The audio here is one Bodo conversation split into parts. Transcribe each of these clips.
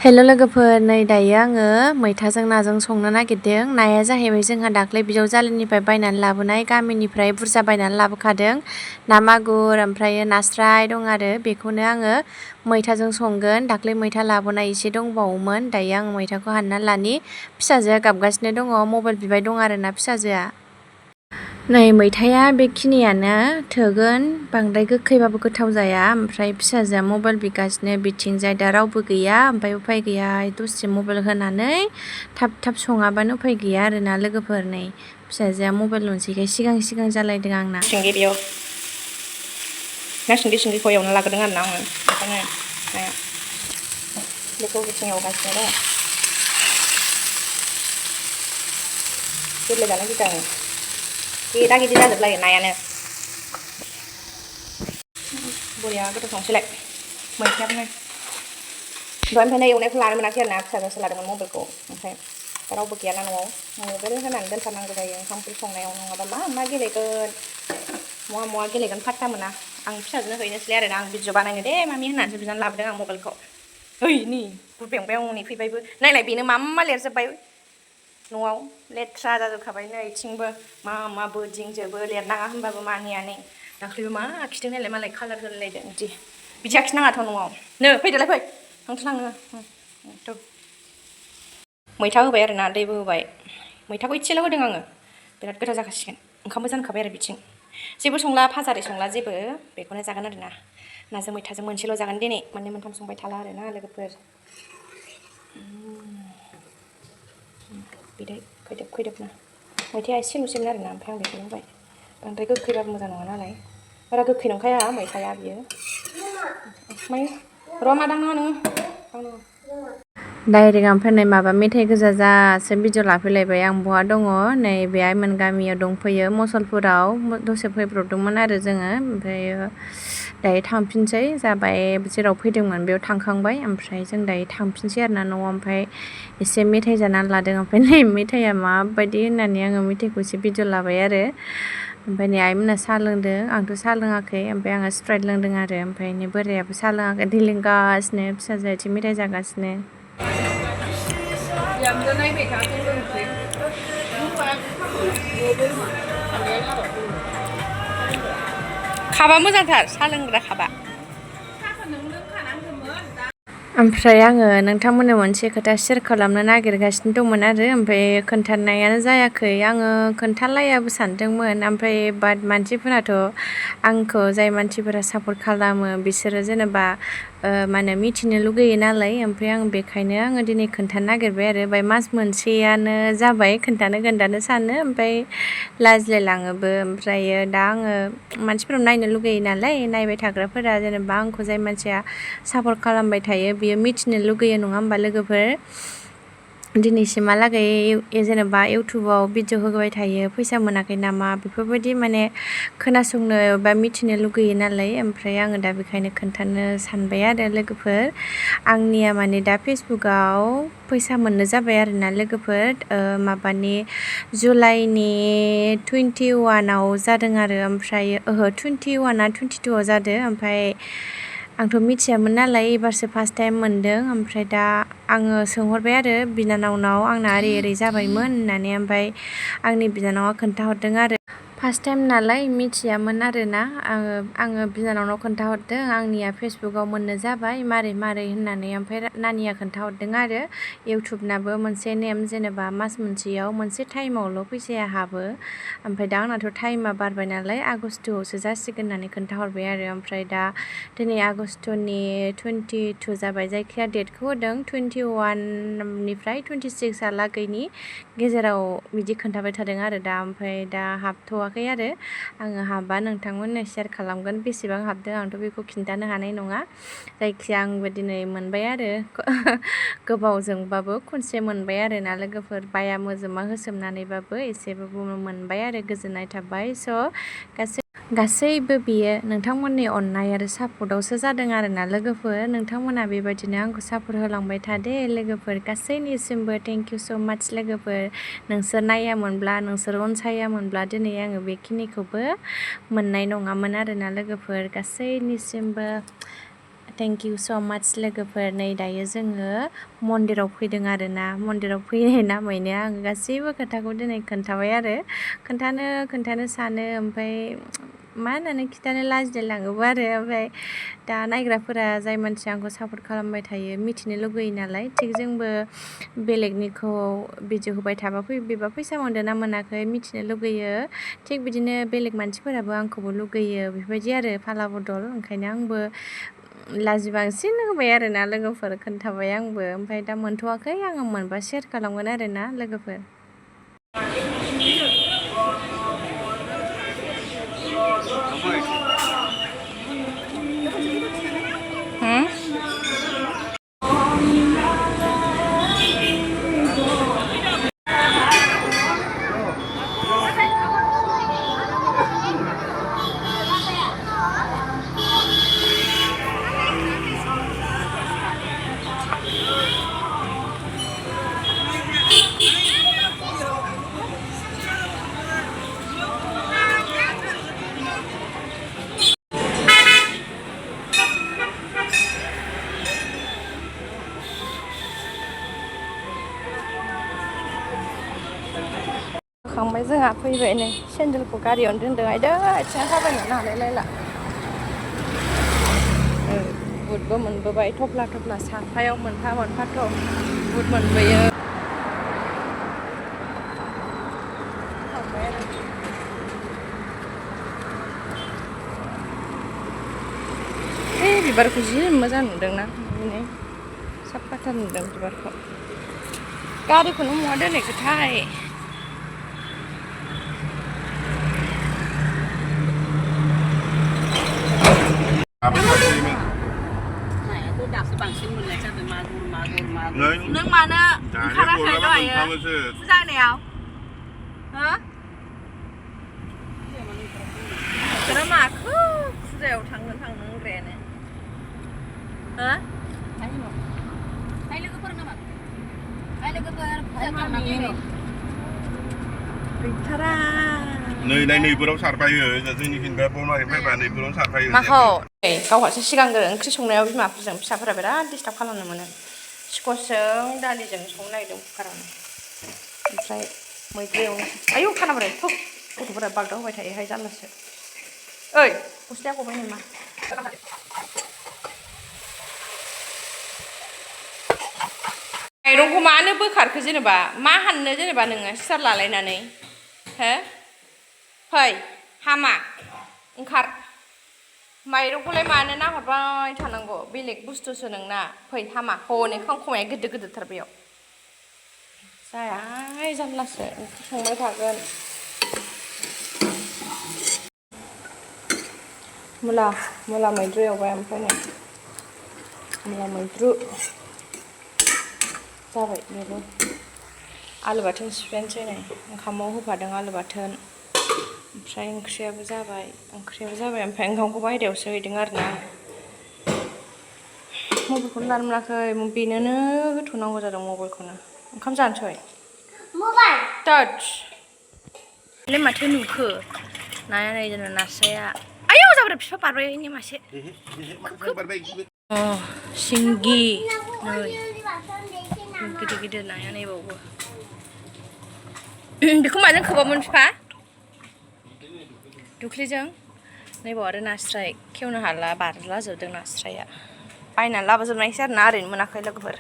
हेल' लोगोफोर, नै दायो आङो मैथाजों नाजों संनो नागिरदों। नाया जाहैबाय जोंहा दाख्लै बिजाव जालिनिफ्राय बायनानै लाबोनाय, गामिनिफ्राय बुरजा बायनानै लाबोखादों। ना मागुर ओमफ्राय नास्राय दं आरो बेखौनो आङो मैथाजों संगोन। दाख्लै मैथा लाबोनाय एसे दंबावोमोन। दायो आं मैथाखौ हानना लानि। फिसाजोआ गाबगासिनो दङ, मबाइल बिबाय दं आरोना फिसाजोआ। नै मैथाया बेखिनियानो थोगोन, बांद्राय गोखैबाबो गोथाव जाया। ओमफ्राय फिसाजोआ मबाइल बिगासिनो, बिथिंजाय दा रावबो गैया। ओमफ्राय उफाय गैया, दसे मबाइल होनानै थाब सङाबानो उफाय गैया आरोना लोगोफोर। नै फिसाजोआ मबाइल नुसैखाय सिगां जालायदों आंना। सिंगिखौ एवना लाग्रोदों आरोना आङो, बेखौनो नाया बेखौ बिथिं एवगासिनो दङ। गेब्लेजानो गिदां गिदा गिदि जाजोबलायो नायानो। बरिया गोथाव संसैलाय मैथायाबो। दहायनिफ्रायनो एवनायखौ लानो मोनाखै आरोना, फिसाजोंसो लादोंमोन मबाइलखौ। ओमफ्राय रावबो गैयाना न'आव, मबाइल होनानै दोनथारनांगौ जायो ओंखाम ओंख्रि संनायाव, नङाबा मा गेलेगोन, महा गेलेगोन फात्ता मोना। आं फिसाजोनो हैनोसैलाय आरोना, आं भिडिअ बानायनो दे मामि होननानैसो बिनानै लाबोदों आं मबाइलखौ। ओइ नै बुरबेंबाय फैबायबो, नायलाय बेनो मा लिरजोब्बाय न'आव, लेथ्रा जाजोबखाबाय नै इथिंबो मा बोदिंजोबो, लिरनाङा होनबाबो मानिया। नै दाख्लैबो मा आखिदों नायलाय, मालाय कालार होलायलायदों। बिदि आखिनाङाथ' न'आव। नो फैदोलाय फै, थांथ'लाङो। मैथा होबाय आरोना, दैबो होबाय। मैथाखौ एसेल' होदों आङो, बिराद गोथाव जाखासिगोन। ओंखामबो जानखाबाय आरो बिथिं जेबो संला, फाजारि संला जेबो, बेखौनो जागोन आरोना। नाजों मैथाजों मोनसेल' जागोन दिनै, मोननै मोनथाम संबाय थाला आरोना लोगोफोर। बिदै खैदोबनो मैथाया एसेल'सैमोन आरोना, ओमफ्राय आं बेखौनो होबाय। बांद्राय गोखैबाबो मोजां नङा नालाय, बारा गोखै नंखाया मैथाया बियो। र' मा दांनाङा नोङो। डाइरेक्ट ओमफ्राय नै माबा मेथाइ गोजा जासो भिडिअ लाफैलायबाय। आं बहा दङ, नै बे आइमोन गामियाव दंफैयो मसलपुराव, दसे फैब्रबदोंमोन आरो जोङो। ओमफ्रायो दायो थांफिनसै, जाबाय जेराव फैदोंमोन बेयाव थांखांबाय। ओमफ्राय जों दायो थांफिनसै आरोना न'आव। ओमफ्राय एसे मेथाइ जानानै लादों। ओमफ्राय नै मेथाइया माबायदि होननानै आङो मेथाइखौ एसे भिडिअ लाबाय आरो। ओमफ्राय नै आइमोना साहा लोंदों, आंथ' साहा लोङाखै। ओमफ्राय आङो स्प्राइट लोंदों आरो। ओमफ्राय नै बोरायाबो साहा लोङाखै, दै लोंगासिनो, फिसाजोआ एसे मेथाइ जागासिनो। खाबा मोजांथार, साहा लोंग्रा खाबा। ओमफ्राय आङो नोंथांमोननो मोनसे खोथा शेयार खालामनो नागिरगासिनो दंमोन आरो, ओमफ्राय खोन्थानायानो जायाखै। आङो खोन्थालायाबो सानदोंमोन, ओमफ्राय बाट मानसिफोराथ' आंखौ, जाय मानसिफोरा सापर्ट खालामो बिसोरो जेनेबा मा होनो मिथिनो लुगैयो नालाय। ओमफ्राय आं बेखायनो आङो दिनै खोन्थानो नागिरबाय आरो। ओमफ्राय मास मोनसेयानो जाबाय खोन्थानो सानो, ओमफ्राय लाजिलायलाङोबो। ओमफ्रायो दा आङो मानसिफोरा नायनो लुगैयो नालाय, नायबाय थाग्राफोरा जेनेबा आंखौ जाय मानसिया सापर्ट खालामबाय थायो बियो मिथिनो लुगैयो, नङा होमबा लोगोफोर। दिनैसिमहालागै जेनेबा इउटुबाव भिडिअ होबाय थायो, फैसा मोनाखै नामा, बेफोरबायदि माने खोनासंनो बा मिथिनो लुगैयो नालाय। ओमफ्राय आङो दा बेखायनो खोन्थानो सानबाय आरो लोगोफोर। आंनिया माने दा फेसबुकआव फैसा मोननो जाबाय आरोना लोगोफोर। माबानि जुलाइनि 21आव जादों आरो, ओमफ्राय 21आ 22आव जादों। ओमफ्राय आंथ' मिथियामोन नालाय, एबारसो फार्स्ट टाइम मोनदों। ओमफ्राय दा आङो सोंहरबाय आरो बिनानावनाव, आंना ओरै जाबायमोन होननानै। ओमफ्राय आंनि बिनानावा खोन्थाहरदों आरो। फार्स्ट टाइम नालाय मिथियामोन आरोना। आङो बिनानावनाव खोन्थाहरदों, आंनिया फेसबुकआव मोननो जाबाय मारै होननानै। ओमफ्राय नानिया खोन्थाहरदों आरो, इउटुबनाबो मोनसे नेम, जेनेबा मास मोनसेयाव मोनसे टाइमावल' फैसाया हाबो। ओमफ्राय दा आंनाथ' टाइमा बारबाय नालाय, आगस्ट'आवसो जासिगोन होननानै खोन्थाहरबाय आरो। ओमफ्राय दा दिनै आगस्ट'नि 22 जाबाय, जायखिया डेटखौ होदों 21निफ्राय 26हालागैनि गेजेराव बिदि खोन्थाबाय थादों आरो दा। ओमफ्राय दा हाबथ'वाखै आरो, आङो हाबा नोंथांमोननो शेयार खालामगोन। बेसेबां हाबदों आंथ' बेखौ खिन्थानो हानाय नङा। जायखिया आंबो दिनै मोनबाय आरो, गोबावजोंबाबो खनसे मोनबाय आरो ना लोगोफोर। बाया मोजोमा होसोमनानैबाबो एसेबाबो मोनबाय आरो, गोजोननाय थाबाय। स' गासैबो बियो नोंथांमोननि अननाय आरो सापर्टआवसो जादों आरो ना लोगोफोर। नोंथांमोना बेबायदिनो आंखौ सापर्ट होलांबाय थादे लोगोफोर। गासैनिसिमबो थेंक इउ स' माच लोगोफोर। नोंसोर नायामोनब्ला, नोंसोर अनसायामोनब्ला दिनै आङो बेखिनिखौबो मोननाय नङामोन आरो ना लोगोफोर। गासैनिसिमबो थेंक इउ स' माच लोगोफोर नै दायो जोङो मन्दिराव फैदों आरोना मन्दिराव फैनाय नामैनो आङो गासैबो खोथाखौ दिनै खोन्थाबाय आरो खोन्थानो सानो ओमफ्राय मा होननानै खिन्थानो लाजिलायलाङोबो आरो ओमफ्राय दा नायग्राफोरा जाय मानसिया आंखौ सापर्ट खालामबाय थायो मिथिनो लुगैयो नालाय थिग जोंबो बेलेगनिखौ भिडिअ होबाय थाबा बेबा फैसा मोनदों ना मोनाखै मिथिनो लुगैयो थिग बिदिनो बेलेग मानसिफोराबो आंखौबो लुगैयो बेफोरबायदि आरो फाला बदल ओंखायनो आंबो लाजिबांसिन होबाय आरोना लोगोफोर खोन्थाबाय आंबो ओमफ्राय दा मोनथ'वाखै आङो मोनबा शेयार खालामगोन आरोना लोगोफोर खांबाय जोंहा फैबाय नै सेन्देलखौ गारियावनो दोनदों आयदै आथिङा थाबायनोनो हालायलायला बुटबो मोनबोबाय थफ्ला साफायाव मोनफाथ' बुट मोनबोयो बिबारखौ जि मोजां नुदोंना दिनै साफाथार नुदों बिबारखौ गारिखौनो महा दोनहैखोथाय नों मानो ओंखाराखै दहायो फुजा होनायाव हो नोंसोरो माखौ फुजायाव थांनो होनग्रायानो हो लोगोफोर नामा गैथारा नै नैबोराव सारफायो जोंनिथिंबो बरमानिफ्राय फैबा नैबोराव सारफायो माखौ गावहासो सिगांग्रो ओंख्रि संनायाव बिमाफोरजों फिसाफोरा बिराद डिस्टार्ब खालामनो मोनो स्कसजों दालिजों संनो नागिरदों कुकारावनो ओमफ्राय मैद्रु एवनो आयौ खानाबोराय गथ'फोरा बागदाव होबाय थायोहाय जारलासो ओइ गस्लाया गबाय नामा माइरंखौ मानो बोखारखो जेनेबा मा हाननो जेनेबा नोङो सिथार लालायनानै हो फै हामा ओंखार माइरंखौलाय मानो नाहरबाय थानांगौ बेलेग बुस्थुसो नोंना फै हामा हनै खांखमाया गिदिर बेयाव जायाहाय जारलासो ओंख्रि संबाय थागोन मुला मैद्रु एवबाय ओमफ्राय नै मुला मैद्रु जाबाय बेबो आलु बाथोन सिफ्लेनोसै नै ओंखामाव होफादों आलु बाथोन ओमफ्राय ओंख्रियाबो जाबाय ओमफ्राय ओंखामखौ बायहेरायावसो हैदों आरोना मबाइलखौनो लानो मोनाखै बेनोनो होथ'नांगौ जादों मबाइलखौनो ओंखाम जानोसै मबाइल टाच ले माथो नुखो नाया नै जोंना नास्राया आयौ जाबाय बिफा बारबाय नै मासे सिंगि नै गिदिर नाया नायबावो बेखौ माजों खोबामोन बिफा दुख्लिजों नायबाव आरो नास्राय खेवनो हाला बारलाजोबदों नास्राया बायनानै लाबोजोबनायसो आरोना ओरैनो मोनाखै लोगोफोर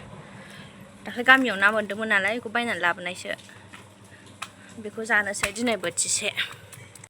दाख्लै गामियाव ना मोन्दोंमोन नालाय बेखौ बायनानै लाबोनायसो बेखौ जानोसै दिनै बोथिसे